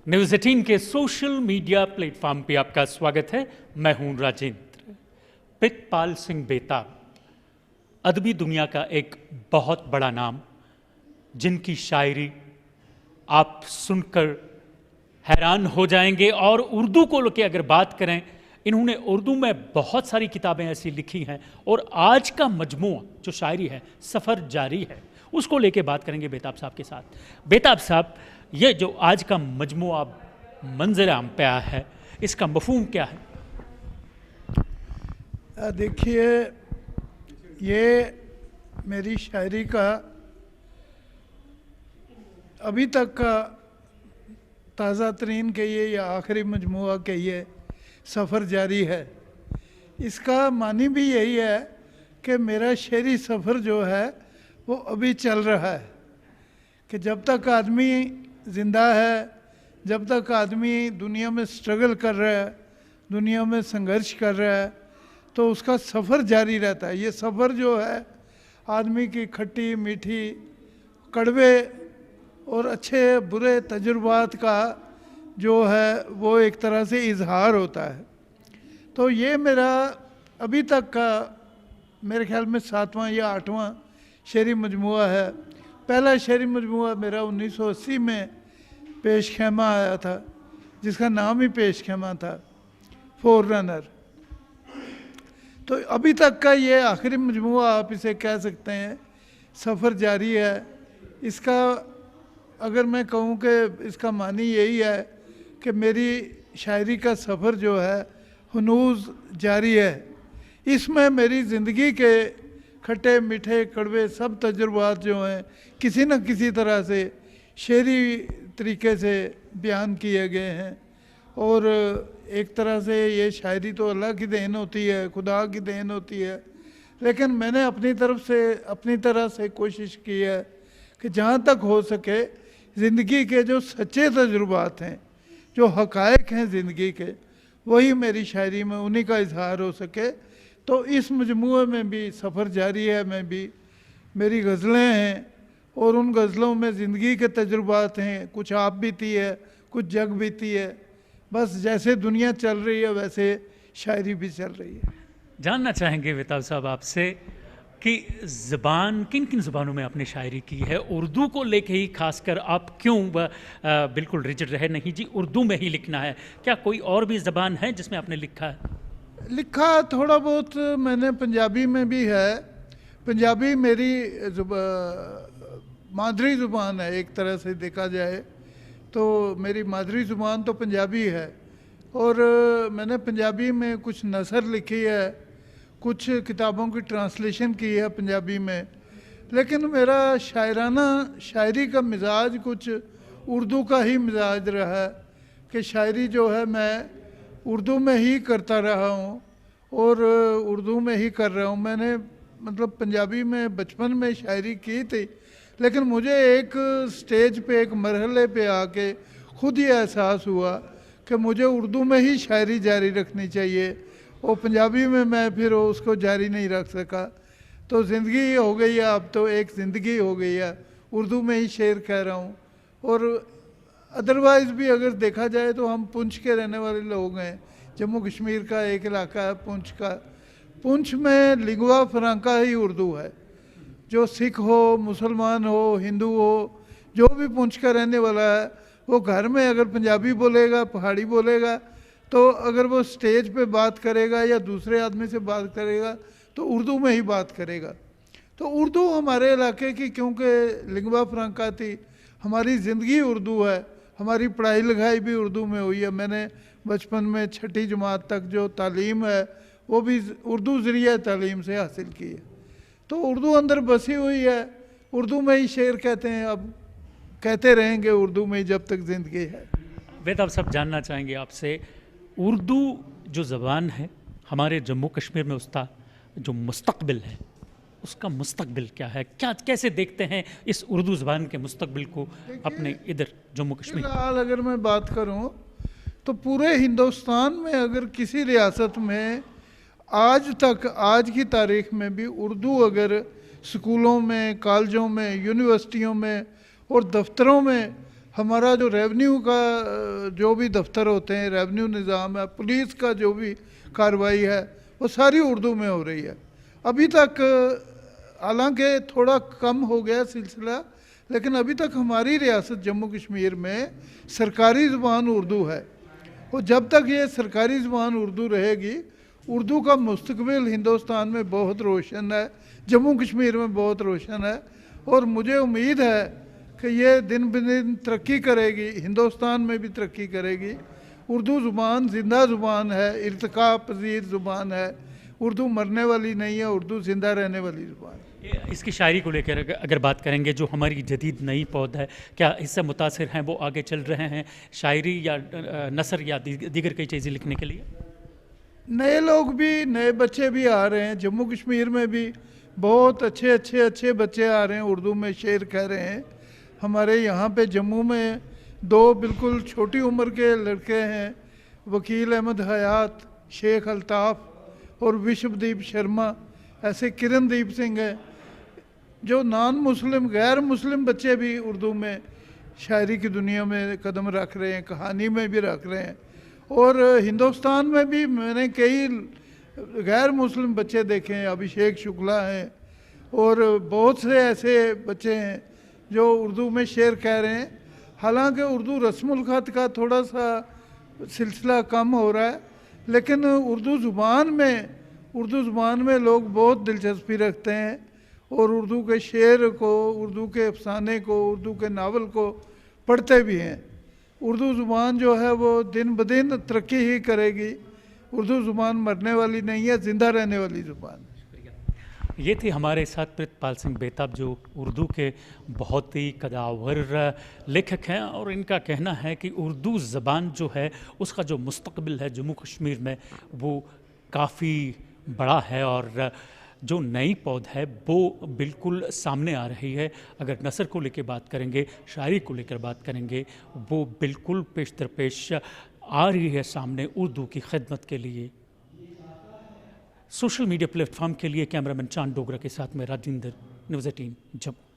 News 18 के social media platform पे आपका स्वागत है। मैं हूं राजेंद्र। प्रितपाल सिंह बेताब अदबी दुनिया का एक बहुत बड़ा नाम, जिनकी शायरी आप सुनकर हैरान हो जाएंगे। और उर्दू को लेकर अगर बात करें, इन्होंने उर्दू में बहुत सारी किताबें ऐसी लिखी हैं। और आज का मजमूआ जो शायरी है, सफ़र जारी है, उसको लेके बात करेंगे बेताब साहब के साथ। बेताब साहब, ये जो आज का मजमूआ मंज़र आम पे आया है, इसका मफ़हूम क्या है? देखिए, ये मेरी शायरी का अभी तक का ताज़ा तरीन कहिए या आखिरी मजमूआ कहिए, सफ़र जारी है। इसका मानी भी यही है कि मेरा शेरी सफ़र जो है वो अभी चल रहा है, कि जब तक आदमी ज़िंदा है, जब तक आदमी दुनिया में स्ट्रगल कर रहा है, दुनिया में संघर्ष कर रहा है, तो उसका सफ़र जारी रहता है। ये सफ़र जो है आदमी की खट्टी मीठी, कड़वे और अच्छे बुरे तजुर्बात का जो है वो एक तरह से इजहार होता है। तो ये मेरा अभी तक का मेरे ख्याल में 7वां या 8वां शेरी मजमूआ है। पहला शेरी मजमूआ मेरा 1980 में पेश खैमा आया था, जिसका नाम ही पेश खैमा था, फोर रनर। तो अभी तक का ये आखिरी मजमूआ आप इसे कह सकते हैं, सफ़र जारी है। इसका अगर मैं कहूँ कि इसका मानी यही है कि मेरी शायरी का सफ़र जो है हनूज़ जारी है। इसमें मेरी ज़िंदगी के खट्टे मीठे कड़वे सब तजुर्बात जो हैं किसी न किसी तरह से शेरी तरीके से बयान किए गए हैं। और एक तरह से ये शायरी तो अल्लाह की देन होती है, खुदा की देन होती है, लेकिन मैंने अपनी तरह से कोशिश की है कि जहाँ तक हो सके ज़िंदगी के जो सच्चे तजुर्बात हैं, जो हक़ाइक़ हैं ज़िंदगी के, वही मेरी शायरी में उन्हीं का इजहार हो सके। तो इस मजमूए में भी सफ़र जारी है में भी मेरी गज़लें हैं, और उन गज़लों में ज़िंदगी के तजुर्बात हैं। कुछ आप बीती है, कुछ जग बीती है। बस जैसे दुनिया चल रही है वैसे शायरी भी चल रही है। जानना चाहेंगे बेताब साहब आपसे कि ज़बान, किन किन ज़बानों में आपने शायरी की है? उर्दू को लेके ही खासकर आप क्यों बिल्कुल रिजिड रहे, नहीं जी उर्दू में ही लिखना है? क्या कोई और भी ज़बान है जिसमें आपने लिखा है? लिखा थोड़ा बहुत मैंने पंजाबी में भी है। पंजाबी मेरी मादरी ज़ुबान है, एक तरह से देखा जाए तो मेरी मादरी ज़ुबान तो पंजाबी है। और मैंने पंजाबी में कुछ नसर लिखी है, कुछ किताबों की ट्रांसलेशन की है पंजाबी में। लेकिन मेरा शायरी का मिजाज कुछ उर्दू का ही मिजाज रहा है, कि शायरी जो है मैं उर्दू में ही करता रहा हूँ और उर्दू में ही कर रहा हूँ। मैंने मतलब पंजाबी में बचपन में शायरी की थी, लेकिन मुझे एक स्टेज पे, एक मरहले पे आके खुद ही एहसास हुआ कि मुझे उर्दू में ही शायरी जारी रखनी चाहिए, और पंजाबी में मैं फिर उसको जारी नहीं रख सका। तो ज़िंदगी हो गई है, अब तो एक ज़िंदगी हो गई है, उर्दू में ही शेर कह रहा हूँ। और अदरवाइज़ भी अगर देखा जाए तो हम पुंछ के रहने वाले लोग हैं। जम्मू कश्मीर का एक इलाका है पुंछ का। पुंछ में लिंगुआ फ्रांका ही उर्दू है। जो सिख हो, मुसलमान हो, हिंदू हो, जो भी पुंछ का रहने वाला है, वो घर में अगर पंजाबी बोलेगा, पहाड़ी बोलेगा, तो अगर वो स्टेज पे बात करेगा या दूसरे आदमी से बात करेगा तो उर्दू में ही बात करेगा। तो उर्दू हमारे इलाके की, क्योंकि लिंगुआ फ्रांका थी, हमारी ज़िंदगी उर्दू है, हमारी पढ़ाई लिखाई भी उर्दू में हुई है। मैंने बचपन में 6ठी जमात तक जो तालीम है वो भी उर्दू ज़रिए तालीम से हासिल की है। तो उर्दू अंदर बसी हुई है, उर्दू में ही शेर कहते हैं, अब कहते रहेंगे उर्दू में ही जब तक ज़िंदगी है। बेताब साहब, जानना चाहेंगे आपसे, उर्दू जो ज़बान है हमारे जम्मू कश्मीर में, उसका जो मुस्तकबिल है, उसका मुस्तकबिल क्या है? क्या कैसे देखते हैं इस उर्दू ज़बान के मुस्तकबिल को अपने इधर जम्मू कश्मीर? फिलहाल अगर मैं बात करूं तो पूरे हिंदुस्तान में अगर किसी रियासत में आज तक, आज की तारीख में भी उर्दू अगर स्कूलों में, कॉलेजों में, यूनिवर्सिटियों में और दफ्तरों में हमारा जो रेवेन्यू का जो भी दफ्तर होते हैं, रेवेन्यू निज़ाम है, पुलिस का जो भी कार्रवाई है, वो सारी उर्दू में हो रही है। अभी तक हालांकि थोड़ा कम हो गया सिलसिला, लेकिन अभी तक हमारी रियासत जम्मू कश्मीर में सरकारी ज़ुबान उर्दू है। और जब तक ये सरकारी ज़ुबान उर्दू रहेगी, उर्दू का मुस्तकबिल हिंदुस्तान में बहुत रोशन है, जम्मू कश्मीर में बहुत रोशन है। और मुझे उम्मीद है कि ये दिन ब दिन तरक्की करेगी, हिंदुस्तान में भी तरक्की करेगी। उर्दू ज़ुबान ज़िंदा ज़ुबान है, इर्तिका पज़ीर ज़ुबान है। उर्दू मरने वाली नहीं है, उर्दू ज़िंदा रहने वाली ज़ुबान है। इसकी शायरी को लेकर अगर बात करेंगे, जो हमारी जदीद नई पौध है, क्या इससे मुतासिर हैं, वो आगे चल रहे हैं शायरी या नसर या दीगर कई चीज़ें लिखने के लिए? नए लोग भी, नए बच्चे भी आ रहे हैं। जम्मू कश्मीर में भी बहुत अच्छे बच्चे आ रहे हैं, उर्दू में शेर कह रहे हैं। हमारे यहाँ पे जम्मू में 2 बिल्कुल छोटी उम्र के लड़के हैं, वकील अहमद हयात, शेख अल्ताफ़ और विश्वदीप शर्मा, ऐसे किरणदीप सिंह हैं। जो नॉन मुस्लिम, गैर मुस्लिम बच्चे भी उर्दू में शायरी की दुनिया में कदम रख रहे हैं, कहानी में भी रख रहे हैं। और हिंदुस्तान में भी मैंने कई गैर मुस्लिम बच्चे देखे हैं, अभिषेक शुक्ला हैं और बहुत से ऐसे बच्चे हैं जो उर्दू में शेर कह रहे हैं। हालांकि उर्दू रस्मुल ख़त का थोड़ा सा सिलसिला कम हो रहा है, लेकिन उर्दू ज़ुबान में लोग बहुत दिलचस्पी रखते हैं और उर्दू के शेर को, उर्दू के अफसाने को, उर्दू के नावल को पढ़ते भी हैं। उर्दू ज़ुबान जो है वो दिन ब दिन तरक्की ही करेगी। उर्दू ज़ुबान मरने वाली नहीं है, ज़िंदा रहने वाली ज़ुबान है। ये थे हमारे साथ प्रितपाल सिंह बेताब, जो उर्दू के बहुत ही कदावर लेखक हैं, और इनका कहना है कि उर्दू ज़बान जो है उसका जो मुस्तकबिल है जम्मू कश्मीर में वो काफ़ी बड़ा है, और जो नई पौध है वो बिल्कुल सामने आ रही है। अगर नसर को लेकर बात करेंगे, शायरी को लेकर बात करेंगे, वो बिल्कुल पेश दर पेश आ रही है सामने उर्दू की खिदमत के लिए। सोशल मीडिया प्लेटफॉर्म के लिए कैमरामैन चांद डोगरा के साथ में राजेंद्र, न्यूज़ 18 जम्मू।